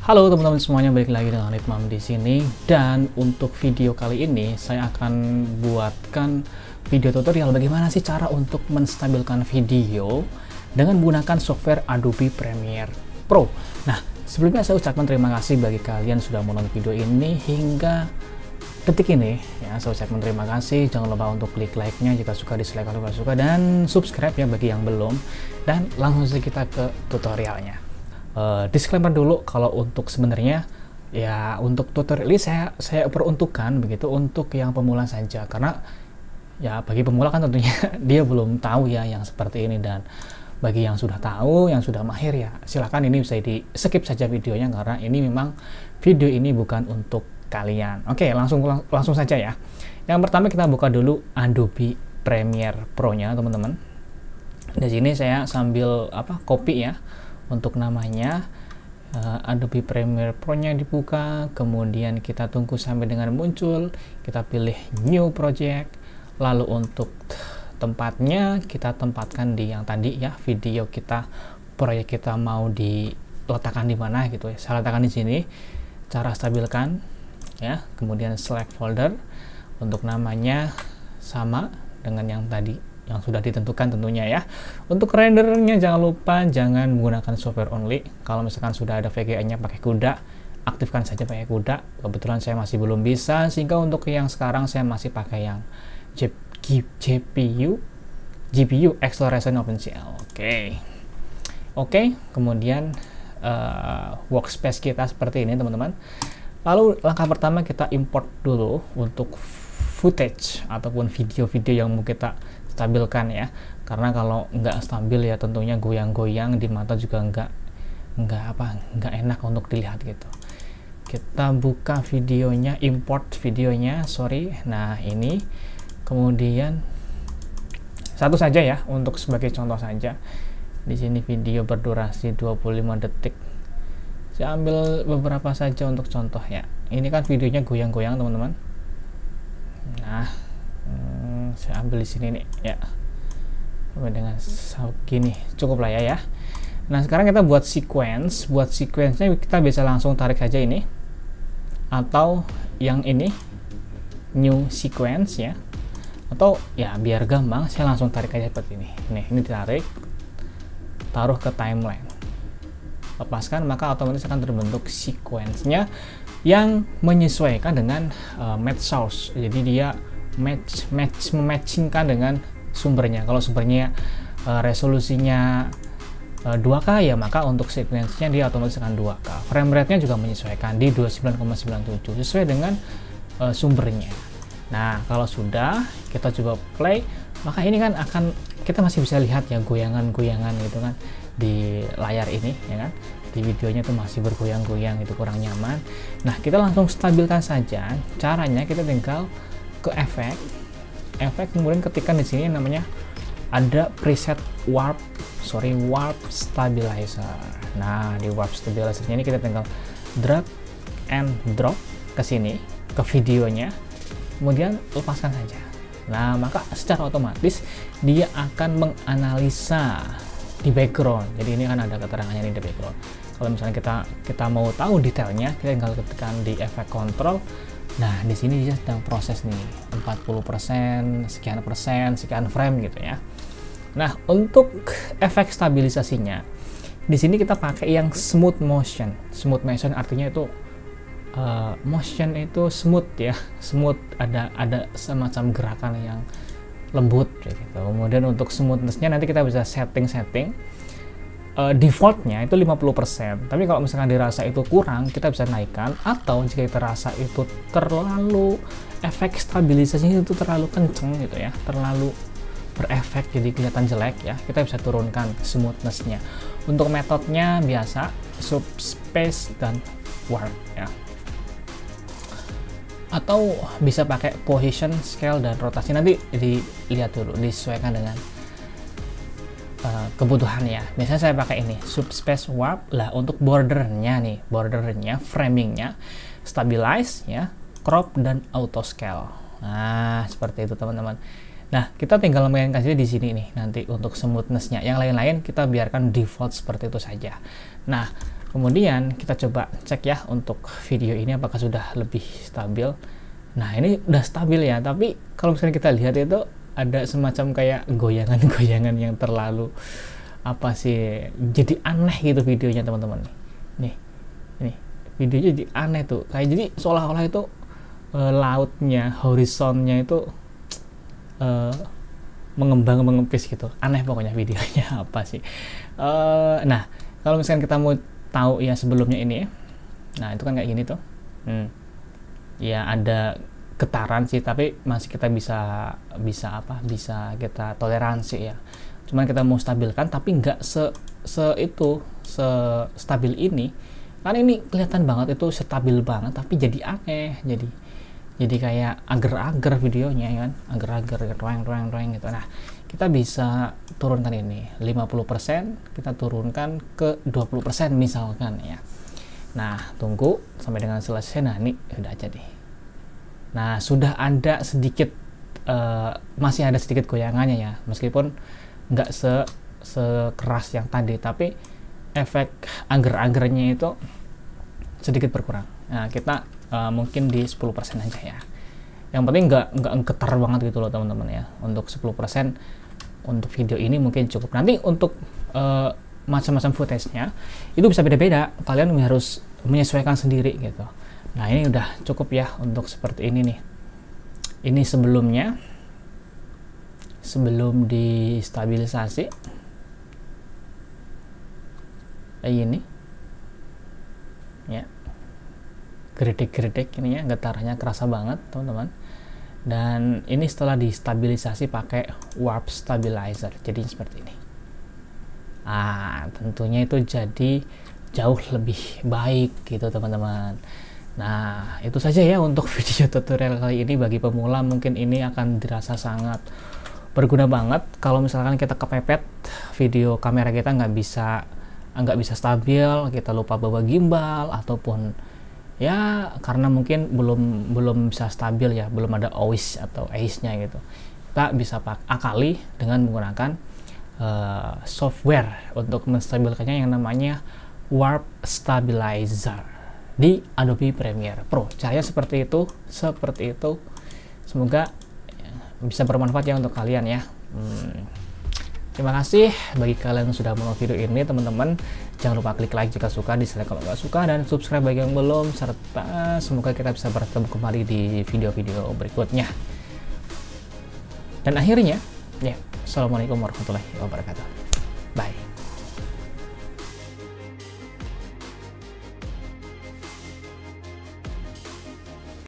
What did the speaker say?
Halo teman-teman semuanya, balik lagi dengan Litmam di sini. Dan untuk video kali ini saya akan buatkan video tutorial bagaimana sih cara untuk menstabilkan video dengan menggunakan software Adobe Premiere Pro. Nah, sebelumnya saya ucapkan terima kasih bagi kalian sudah menonton video ini hingga detik ini ya. Saya ucapkan terima kasih. Jangan lupa untuk klik like-nya jika suka, dislike kalau nggak suka, dan subscribe ya bagi yang belum. Dan langsung saja kita ke tutorialnya. Disclaimer dulu, kalau untuk sebenarnya ya untuk tutorial ini saya peruntukkan begitu untuk yang pemula saja, karena ya bagi pemula kan tentunya dia belum tahu ya yang seperti ini, dan bagi yang sudah tahu, yang sudah mahir ya silakan ini bisa di skip saja videonya, karena ini memang video ini bukan untuk kalian. Oke, langsung saja ya. Yang pertama kita buka dulu Adobe Premiere Pro-nya teman-teman. Di sini saya sambil copy ya. Untuk namanya Adobe Premiere Pro-nya dibuka, kemudian kita tunggu sampai dengan muncul, kita pilih New Project, lalu untuk tempatnya kita tempatkan di yang tadi ya, video kita, proyek kita mau diletakkan di mana gitu ya. Saya letakkan di sini. Cara stabilkan ya, kemudian select folder. Untuk namanya sama dengan yang tadi yang sudah ditentukan tentunya ya. Untuk rendernya jangan menggunakan software only. Kalau misalkan sudah ada VGA-nya pakai CUDA, aktifkan saja pakai CUDA. Kebetulan saya masih belum bisa, sehingga untuk yang sekarang saya masih pakai yang GPU Acceleration OpenCL. Oke, kemudian workspace kita seperti ini teman-teman. Lalu langkah pertama kita import dulu untuk footage ataupun video-video yang mau kita stabilkan ya, karena kalau nggak stabil ya tentunya goyang-goyang di mata juga nggak enak untuk dilihat gitu. Kita buka videonya, import videonya, nah ini, kemudian satu saja ya untuk sebagai contoh saja. Di sini video berdurasi 25 detik. Saya ambil beberapa saja untuk contoh ya. Ini kan videonya goyang-goyang teman-teman. Nah, saya ambil di sini nih ya, dengan gini cukup lah ya. Nah, sekarang kita buat sequence-nya kita bisa langsung tarik saja ini, atau yang ini new sequence ya, atau ya biar gampang saya langsung tarik aja seperti ini. Ini ditarik, taruh ke timeline, lepaskan, maka otomatis akan terbentuk sequence-nya yang menyesuaikan dengan match source. Jadi dia mematchingkan dengan sumbernya. Kalau sumbernya resolusinya 2K ya, maka untuk sequence-nya dia otomatis akan 2K. Frame rate-nya juga menyesuaikan di 29,97 sesuai dengan sumbernya. Nah, kalau sudah kita coba play, maka ini kan kita masih bisa lihat ya goyangan-goyangan gitu kan di layar ini ya kan. Di videonya tuh masih bergoyang-goyang, itu kurang nyaman. Nah, kita langsung stabilkan saja. Caranya kita tinggal ke efek, kemudian ketikkan di sini namanya ada preset warp stabilizer. Nah, di warp stabilizer ini kita tinggal drag and drop ke sini ke videonya, kemudian lepaskan saja. Nah, maka secara otomatis dia akan menganalisa di background. Jadi ini kan ada keterangannya di background. Kalau misalnya kita mau tahu detailnya, kita tinggal ketikkan di efek control. Nah, di sini dia sedang proses nih 40%, sekian frame gitu ya. Nah, untuk efek stabilisasinya di sini kita pakai yang smooth motion. Smooth motion artinya itu motion itu smooth ya, smooth, ada semacam gerakan yang lembut gitu. Kemudian untuk smoothness-nya nanti kita bisa setting defaultnya itu 50%, tapi kalau misalkan dirasa itu kurang kita bisa naikkan, atau jika terasa itu terlalu efek stabilisasinya itu terlalu kenceng gitu ya, terlalu berefek jadi kelihatan jelek ya, kita bisa turunkan smoothness-nya. Untuk metodenya biasa subspace dan warp ya, atau bisa pakai position, scale, dan rotasi. Nanti dilihat dulu, disesuaikan dengan kebutuhan ya. Misalnya saya pakai ini subspace warp lah. Untuk bordernya, framingnya stabilize ya, crop, dan auto scale. Nah, seperti itu teman-teman. Nah, kita tinggal mainkan saja di sini nih nanti untuk smoothness-nya. Yang lain-lain kita biarkan default seperti itu saja. Nah, Kemudian kita coba cek ya untuk video ini apakah sudah lebih stabil. Nah ini udah stabil ya, tapi kalau misalnya kita lihat itu ada semacam kayak goyangan-goyangan yang terlalu apa sih, jadi aneh gitu videonya teman-teman. Nih, ini videonya jadi aneh tuh, kayak jadi seolah-olah itu lautnya, horizonnya itu mengembang mengempis gitu, aneh pokoknya videonya apa sih. Nah kalau misalnya kita mau tahu ya sebelumnya ini, nah itu kan kayak gini tuh, ya ada getaran sih, tapi masih kita bisa kita toleransi ya. Cuman kita mau stabilkan tapi nggak stabil ini, kan ini kelihatan banget itu stabil banget tapi jadi aneh, jadi kayak agar-agar videonya ya kan, agar-agar roeng gitu. Nah kita bisa turunkan ini 50%, kita turunkan ke 20% misalkan ya. Nah tunggu sampai dengan selesai. Nah ini udah aja deh. Nah sudah ada sedikit masih ada sedikit goyangannya ya, meskipun nggak sekeras yang tadi, tapi efek agar-agarnya itu sedikit berkurang. Nah kita mungkin di 10% aja ya. Yang penting nggak getar banget gitu loh teman-teman ya. Untuk 10% untuk video ini mungkin cukup. Nanti untuk macam-macam footage-nya itu bisa beda-beda. Kalian harus menyesuaikan sendiri gitu. Nah ini udah cukup ya untuk seperti ini nih. Ini sebelumnya, sebelum distabilisasi kayak gini ya, gredek-gredek ini ya, getarannya kerasa banget teman-teman. Dan ini setelah distabilisasi pakai warp stabilizer, jadi seperti ini. Tentunya itu jadi jauh lebih baik gitu teman-teman. Nah itu saja ya untuk video tutorial kali ini. Bagi pemula mungkin ini akan dirasa sangat berguna banget. Kalau misalkan kita kepepet, video kamera kita nggak bisa stabil, kita lupa bawa gimbal, ataupun ya karena mungkin belum bisa stabil ya, belum ada OIS atau AIS-nya gitu, kita bisa akali dengan menggunakan software untuk menstabilkannya yang namanya warp stabilizer di Adobe Premiere Pro. Caranya seperti itu. Semoga bisa bermanfaat ya untuk kalian ya. Terima kasih bagi kalian yang sudah menonton video ini teman-teman. Jangan lupa klik like jika suka, dislike kalau nggak suka, dan subscribe bagi yang belum. Serta semoga kita bisa bertemu kembali di video-video berikutnya. Dan akhirnya, ya, assalamualaikum warahmatullahi wabarakatuh.